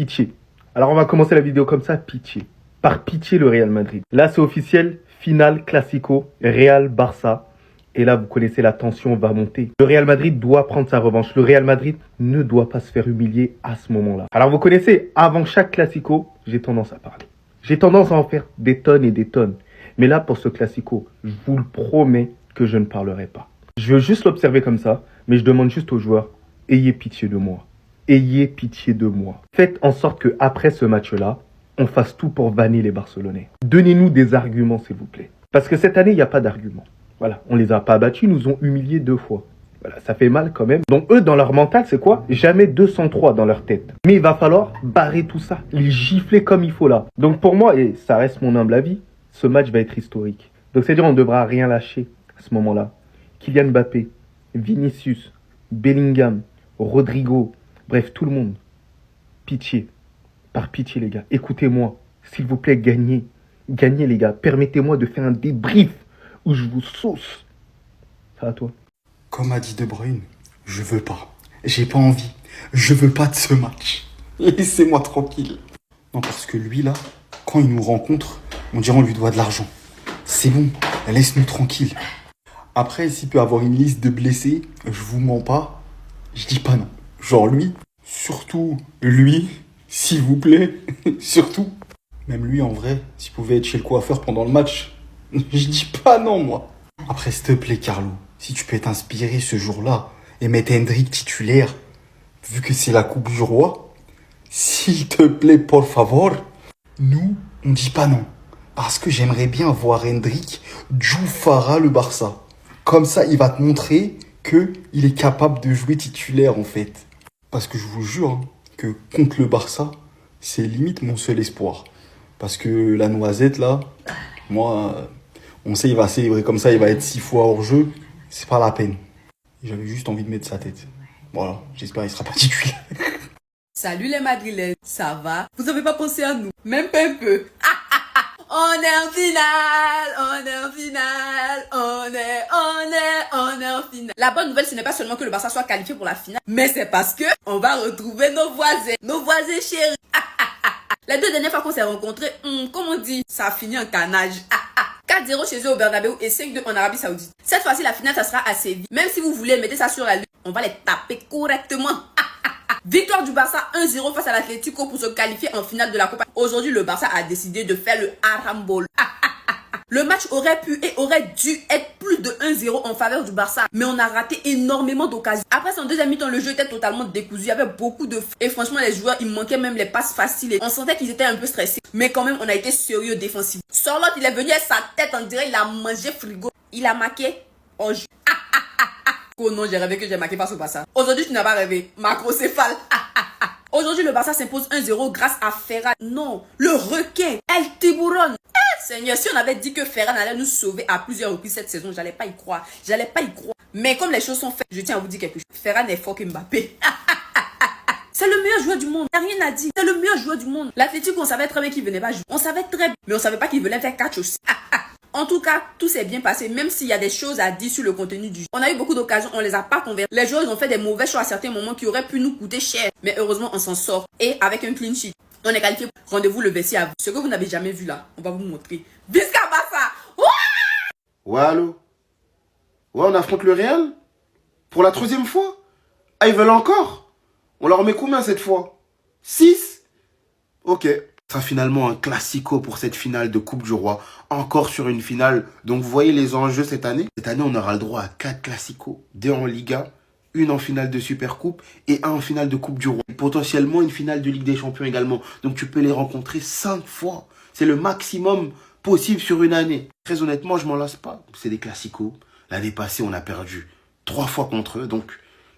pitié. Alors on va commencer la vidéo comme ça, pitié. Par pitié le Real Madrid. Là c'est officiel, finale Classico, Real-Barça. Et là vous connaissez, la tension va monter. Le Real Madrid doit prendre sa revanche. Le Real Madrid ne doit pas se faire humilier à ce moment-là. Alors vous connaissez, avant chaque Classico, j'ai tendance à parler. J'ai tendance à en faire des tonnes et des tonnes. Mais là pour ce Classico, je vous le promets que je ne parlerai pas. Je veux juste l'observer comme ça, mais je demande juste aux joueurs, ayez pitié de moi. Ayez pitié de moi. Faites en sorte qu'après ce match-là, on fasse tout pour vanner les Barcelonais. Donnez-nous des arguments, s'il vous plaît. Parce que cette année, il n'y a pas d'arguments. Voilà, on les a pas battus, ils nous ont humiliés 2 fois. Voilà, ça fait mal quand même. Donc eux, dans leur mental, c'est quoi? Jamais 203 dans leur tête. Mais il va falloir barrer tout ça, les gifler comme il faut là. Donc pour moi, et ça reste mon humble avis, ce match va être historique. Donc c'est-à-dire on ne devra rien lâcher à ce moment-là. Kylian Mbappé, Vinicius, Bellingham, Rodrigo, bref, tout le monde. Pitié. Par pitié, les gars. Écoutez-moi. S'il vous plaît, gagnez. Gagnez, les gars. Permettez-moi de faire un débrief où je vous sauce. Ça à toi. Comme a dit De Bruyne, je veux pas. J'ai pas envie. Je veux pas de ce match. Laissez-moi tranquille. Non, parce que lui, là, quand il nous rencontre, on dirait on lui doit de l'argent. C'est bon. Laisse-nous tranquille. Après, s'il peut avoir une liste de blessés, je vous mens pas. Je dis pas non. Genre lui, surtout lui, s'il vous plaît, surtout. Même lui, en vrai, s'il pouvait être chez le coiffeur pendant le match, je dis pas non, moi. Après, s'il te plaît, Carlo, si tu peux t'inspirer ce jour-là et mettre Hendrik titulaire, vu que c'est la Coupe du Roi, s'il te plaît, por favor, nous, on dit pas non. Parce que j'aimerais bien voir Hendrik Djoufara le Barça. Comme ça, il va te montrer qu'il est capable de jouer titulaire, en fait. Parce que je vous jure hein, que contre le Barça, c'est limite mon seul espoir. Parce que la noisette, là, moi, on sait il va célébrer comme ça, il va être 6 fois hors jeu. C'est pas la peine. J'avais juste envie de mettre sa tête. Voilà, j'espère qu'il sera pas titulaire. Salut les Madrilènes, ça va? Vous avez pas pensé à nous? Même pas un peu. On est en finale, on est en finale, on est en finale. La bonne nouvelle, ce n'est pas seulement que le Barça soit qualifié pour la finale, mais c'est parce que on va retrouver nos voisins chéris. Les 2 dernières fois qu'on s'est rencontrés, comme on dit, ça a fini en canage. 4-0 chez eux au Bernabeu et 5-2 en Arabie Saoudite. Cette fois-ci, la finale, ça sera assez vite. Même si vous voulez, mettez ça sur la lune, on va les taper correctement. Victoire du Barça 1-0 face à l'Atlético pour se qualifier en finale de la Copa. Aujourd'hui, le Barça a décidé de faire le Arambol. Le match aurait pu et aurait dû être plus de 1-0 en faveur du Barça. Mais on a raté énormément d'occasions. Après son deuxième mi-temps, le jeu était totalement décousu. Il y avait beaucoup de... Et franchement, les joueurs, il manquait même les passes faciles. On sentait qu'ils étaient un peu stressés. Mais quand même, on a été sérieux défensif. Sorlotte, il est venu avec sa tête, on dirait il a mangé frigo. Il a marqué en jeu. Oh non, j'ai rêvé que j'ai marqué face au Barça. Aujourd'hui, tu n'as pas rêvé. Macrocéphale. Aujourd'hui, le Barça s'impose 1-0 grâce à Ferran. Non, le requin, El Tiburon. Seigneur, si on avait dit que Ferran allait nous sauver à plusieurs reprises cette saison, j'allais pas y croire. J'allais pas y croire. Mais comme les choses sont faites, je tiens à vous dire quelque chose. Ferran est fort que Mbappé. C'est le meilleur joueur du monde. Il n'y a rien à dire. C'est le meilleur joueur du monde. L'Atlético, on savait très bien qu'il venait pas jouer. On savait très bien. Mais on savait pas qu'il venait faire catch aussi. En tout cas, tout s'est bien passé, même s'il y a des choses à dire sur le contenu du jeu. On a eu beaucoup d'occasions, on les a pas converties. Les joueurs, ils ont fait des mauvais choix à certains moments qui auraient pu nous coûter cher. Mais heureusement, on s'en sort. Et avec un clean sheet, on est qualifié. Rendez-vous le Messi à vous. Ce que vous n'avez jamais vu là, on va vous montrer. Visca Barça! Ouais, allô? Ouais, on affronte le Real? Pour la 3e fois? Ah, ils veulent encore? On leur met combien cette fois? 6? Ok. Ça sera finalement un classico pour cette finale de Coupe du Roi. Encore sur une finale. Donc vous voyez les enjeux cette année. Cette année, on aura le droit à 4 classicos. 2 en Liga, une en finale de Supercoupe et un en finale de Coupe du Roi. Et potentiellement une finale de Ligue des Champions également. Donc tu peux les rencontrer 5 fois. C'est le maximum possible sur une année. Très honnêtement, je m'en lasse pas. C'est des classicos. L'année passée, on a perdu 3 fois contre eux. Donc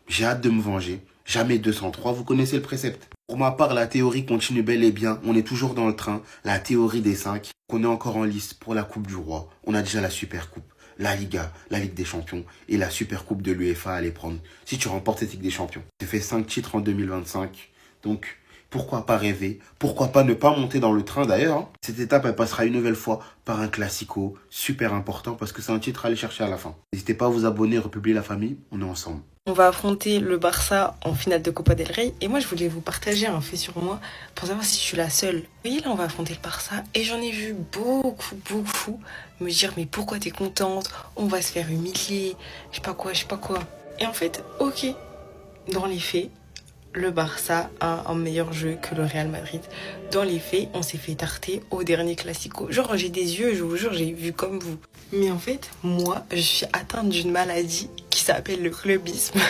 j'ai hâte de me venger. Jamais 203, vous connaissez le précepte. Pour ma part, la théorie continue bel et bien. On est toujours dans le train. La théorie des 5. On est encore en liste pour la Coupe du Roi. On a déjà la Supercoupe, la Liga, la Ligue des Champions et la Supercoupe de l'UEFA à aller prendre. Si tu remportes cette Ligue des Champions, tu fais 5 titres en 2025. Donc, pourquoi pas rêver? Pourquoi pas ne pas monter dans le train d'ailleurs, hein. Cette étape, elle passera une nouvelle fois par un classico super important parce que c'est un titre à aller chercher à la fin. N'hésitez pas à vous abonner, republier la famille, on est ensemble. On va affronter le Barça en finale de Copa del Rey. Et moi, je voulais vous partager un fait sur moi pour savoir si je suis la seule. Vous voyez, là, on va affronter le Barça. Et j'en ai vu beaucoup me dire, mais pourquoi t'es contente? On va se faire humilier. Je sais pas quoi. Et en fait, ok, dans les faits, le Barça a un meilleur jeu que le Real Madrid. Dans les faits, on s'est fait tarter au dernier Classico. Genre, j'ai des yeux, je vous jure, j'ai vu comme vous. Mais en fait, moi, je suis atteinte d'une maladie qui s'appelle le clubisme.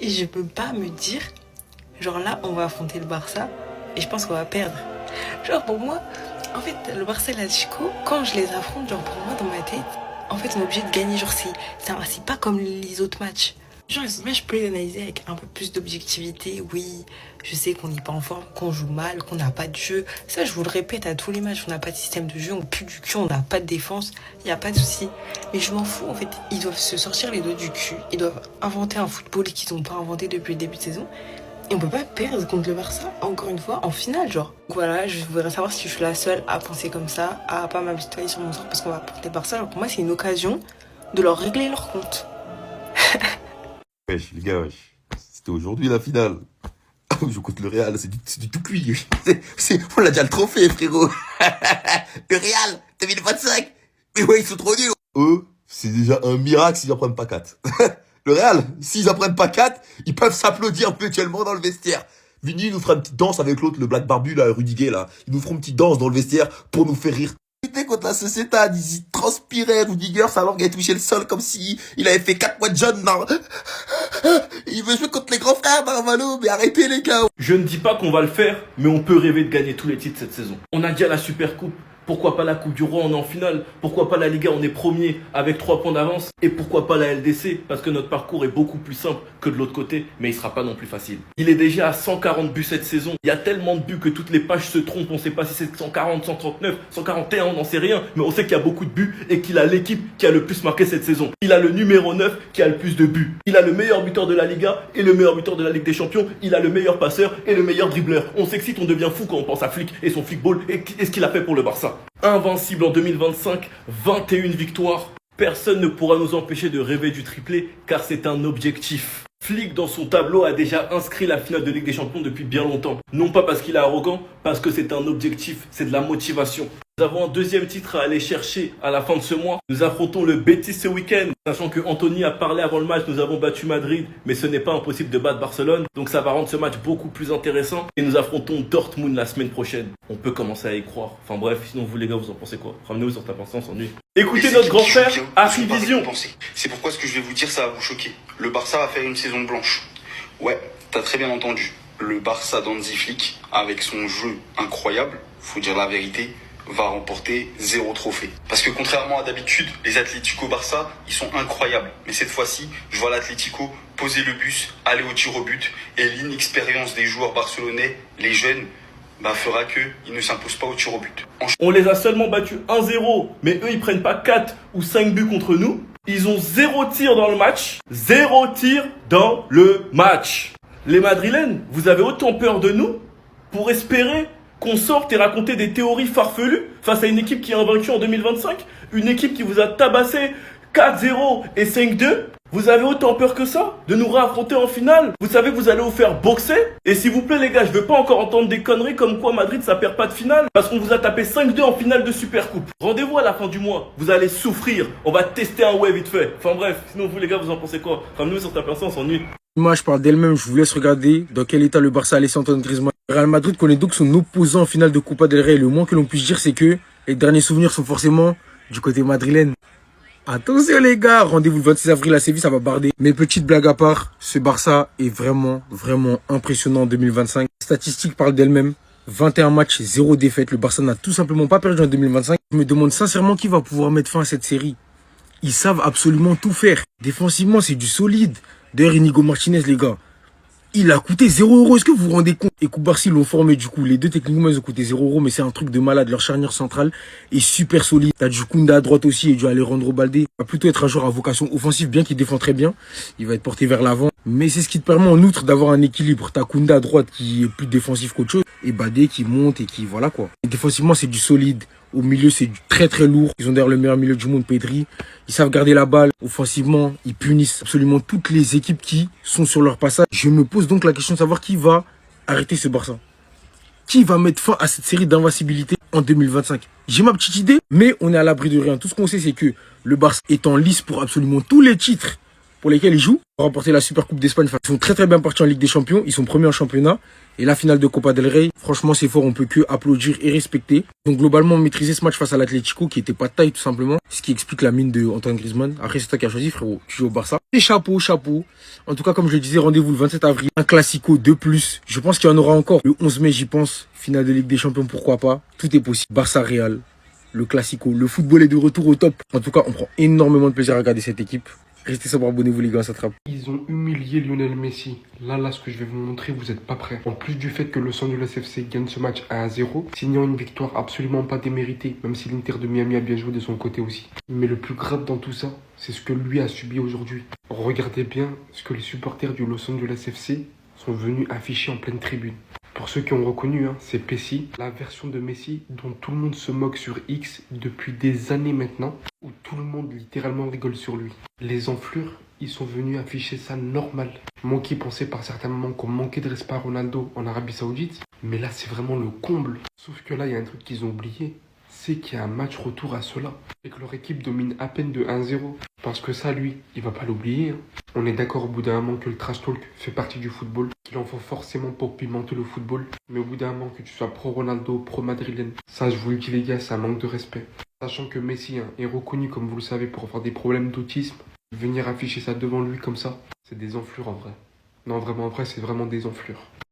Et je peux pas me dire, genre là, on va affronter le Barça et je pense qu'on va perdre. Genre, pour moi, en fait, le Barça et l'Atlético, quand je les affronte, genre, pour moi, dans ma tête, en fait, on est obligé de gagner. Genre, c'est pas comme les autres matchs. Genre, je peux les analyser avec un peu plus d'objectivité. Oui, je sais qu'on n'est pas en forme, qu'on joue mal, qu'on n'a pas de jeu. Ça, je vous le répète à tous les matchs. On n'a pas de système de jeu, on pue du cul, on n'a pas de défense. Il n'y a pas de souci. Mais je m'en fous, en fait. Ils doivent se sortir les doigts du cul. Ils doivent inventer un football qu'ils n'ont pas inventé depuis le début de saison. Et on peut pas perdre contre le Barça, encore une fois, en finale, genre. Voilà, je voudrais savoir si je suis la seule à penser comme ça, à pas m'habituer sur mon sort parce qu'on va porter le Barça. Alors pour moi, c'est une occasion de leur régler leur compte. Wesh, les gars, wesh. C'était aujourd'hui la finale. Je compte le Real, c'est du tout cuit. On l'a déjà le trophée, frérot. Le Real, 2025. Mais ouais, ils sont trop nuls. Eux, c'est déjà un miracle s'ils en prennent pas 4. Le Real, s'ils en prennent pas 4, ils peuvent s'applaudir mutuellement dans le vestiaire. Vini nous fera une petite danse avec l'autre, le Black Barbu, là, Rudiger, là. Ils nous feront une petite danse dans le vestiaire pour nous faire rire. Contre la Sociedad, il transpirait, Rudiger, sa langue avait touché le sol comme si il avait fait 4 mois de jeûne. Il veut jouer contre les grands frères, Marvalo, mais arrêtez les gars. Je ne dis pas qu'on va le faire, mais on peut rêver de gagner tous les titres cette saison. On a déjà la Super Coupe. Pourquoi pas la Coupe du Roi, on est en finale. Pourquoi pas la Liga, on est premier avec 3 points d'avance. Et pourquoi pas la LDC, parce que notre parcours est beaucoup plus simple que de l'autre côté, mais il sera pas non plus facile. Il est déjà à 140 buts cette saison. Il y a tellement de buts que toutes les pages se trompent. On sait pas si c'est 140, 139, 141, on n'en sait rien. Mais on sait qu'il y a beaucoup de buts et qu'il a l'équipe qui a le plus marqué cette saison. Il a le numéro 9 qui a le plus de buts. Il a le meilleur buteur de la Liga et le meilleur buteur de la Ligue des Champions. Il a le meilleur passeur et le meilleur dribbleur. On s'excite, on devient fou quand on pense à Flick et son Flickball et ce qu'il a fait pour le Barça. Invincible en 2025, 21 victoires. Personne ne pourra nous empêcher de rêver du triplé car c'est un objectif. Flick dans son tableau a déjà inscrit la finale de Ligue des Champions depuis bien longtemps. Non pas parce qu'il est arrogant, parce que c'est un objectif, c'est de la motivation. Nous avons un deuxième titre à aller chercher à la fin de ce mois. Nous affrontons le Betis ce week-end. Sachant que Anthony a parlé avant le match, nous avons battu Madrid, mais ce n'est pas impossible de battre Barcelone. Donc ça va rendre ce match beaucoup plus intéressant. Et nous affrontons Dortmund la semaine prochaine. On peut commencer à y croire. Enfin bref, sinon vous les gars, vous en pensez quoi? Ramenez-vous sur ta pensée, on s'ennuie. Écoutez notre grand frère, Harry Vision. C'est pourquoi ce que je vais vous dire, ça va vous choquer. Le Barça va faire une saison blanche. Ouais, t'as très bien entendu. Le Barça d'Hansi Flick, avec son jeu incroyable, faut dire la vérité, va remporter 0 trophée. Parce que contrairement à d'habitude, les Atlético Barça, ils sont incroyables. Mais cette fois-ci, je vois l'Atlético poser le bus, aller au tir au but, et l'inexpérience des joueurs barcelonais, les jeunes, fera qu'ils ne s'imposent pas au tir au but. On les a seulement battus 1-0, mais eux ils prennent pas 4 ou 5 buts contre nous. Ils ont 0 tir dans le match. 0 tir dans le match. Les Madrilènes, vous avez autant peur de nous pour espérer qu'on sorte et raconter des théories farfelues face à une équipe qui est invaincue en 2025, une équipe qui vous a tabassé 4-0 et 5-2. Vous avez autant peur que ça de nous réaffronter en finale? Vous savez que vous allez vous faire boxer? Et s'il vous plaît les gars, je veux pas encore entendre des conneries comme quoi Madrid ça perd pas de finale parce qu'on vous a tapé 5-2 en finale de Supercoupe. Rendez-vous à la fin du mois, vous allez souffrir. On va tester un ouais vite fait. Enfin bref, sinon vous les gars, vous en pensez quoi? Ramenez-nous sur ta personne, on s'ennuie. L'image parle d'elle-même, je vous laisse regarder dans quel état le Barça a laissé Antoine Griezmann. Real Madrid connaît donc son opposant en finale de Copa del Rey. Le moins que l'on puisse dire, c'est que les derniers souvenirs sont forcément du côté madrilène. Attention les gars, rendez-vous le 26 avril à Séville, ça va barder. Mais petite blague à part, ce Barça est vraiment impressionnant en 2025. Les statistiques parlent d'elles-mêmes. 21 matchs, 0 défaite. Le Barça n'a tout simplement pas perdu en 2025. Je me demande sincèrement qui va pouvoir mettre fin à cette série. Ils savent absolument tout faire. Défensivement, c'est du solide. D'ailleurs, Inigo Martinez, les gars, il a coûté 0 €. Est-ce que vous vous rendez compte? Et Koubarsi l'ont formé du coup. Les deux techniquement, ils ont coûté 0 €, mais c'est un truc de malade. Leur charnière centrale est super solide. T'as du Kounda à droite aussi et du Alejandro Balde. Il va plutôt être un joueur à vocation offensive, bien qu'il défend très bien. Il va être porté vers l'avant. Mais c'est ce qui te permet en outre d'avoir un équilibre. T'as Koundé à droite qui est plus défensif qu'autre chose. Et Badé qui monte et qui, voilà quoi. Et défensivement, c'est du solide. Au milieu, c'est du très très lourd. Ils ont d'ailleurs le meilleur milieu du monde, Pedri. Ils savent garder la balle. Offensivement, ils punissent absolument toutes les équipes qui sont sur leur passage. Je me pose donc la question de savoir qui va arrêter ce Barça. Qui va mettre fin à cette série d'invincibilité en 2025? J'ai ma petite idée, mais on est à l'abri de rien. Tout ce qu'on sait, c'est que le Barça est en lice pour absolument tous les titres pour lesquels ils jouent. Pour remporter la Super Coupe d'Espagne, ils sont très très bien partis en Ligue des Champions. Ils sont premiers en championnat. Et la finale de Copa del Rey, franchement, c'est fort. On peut que applaudir et respecter. Donc globalement, maîtriser ce match face à l'Atlético, qui était pas de taille tout simplement. Ce qui explique la mine de Antoine Griezmann. Après, c'est toi qui as choisi, frérot. Tu joues au Barça. Et chapeau, chapeau. En tout cas, comme je le disais, rendez-vous le 27 avril. Un classico de plus. Je pense qu'il y en aura encore. Le 11 mai, j'y pense. Finale de Ligue des Champions, pourquoi pas. Tout est possible. Barça-Real. Le classico. Le football est de retour au top. En tout cas, on prend énormément de plaisir à regarder cette équipe. Restez sobre, abonnez-vous les gars, ça trappe. Ils ont humilié Lionel Messi. Là, ce que je vais vous montrer, vous n'êtes pas prêts. En plus du fait que Los Angeles FC gagne ce match à 1-0, signant une victoire absolument pas déméritée, même si l'Inter de Miami a bien joué de son côté aussi. Mais le plus grave dans tout ça, c'est ce que lui a subi aujourd'hui. Regardez bien ce que les supporters du Los Angeles FC sont venus afficher en pleine tribune. Pour ceux qui ont reconnu, c'est Pessi, la version de Messi dont tout le monde se moque sur X depuis des années maintenant, où tout le monde littéralement rigole sur lui. Les enflures, ils sont venus afficher ça normal. Moi qui pensais par certains moments qu'on manquait de respect à Ronaldo en Arabie Saoudite, mais là c'est vraiment le comble. Sauf que là il y a un truc qu'ils ont oublié, c'est qu'il y a un match retour à cela, et que leur équipe domine à peine de 1-0. Parce que ça, lui, il va pas l'oublier. On est d'accord au bout d'un moment que le trash talk fait partie du football, qu'il en faut forcément pour pimenter le football. Mais au bout d'un moment, que tu sois pro-Ronaldo, pro-Madrilène, ça, je vous le dis les gars, c'est un manque de respect. Sachant que Messi est reconnu, comme vous le savez, pour avoir des problèmes d'autisme, venir afficher ça devant lui comme ça, c'est des enflures en vrai. Non, vraiment, en vrai, c'est vraiment des enflures.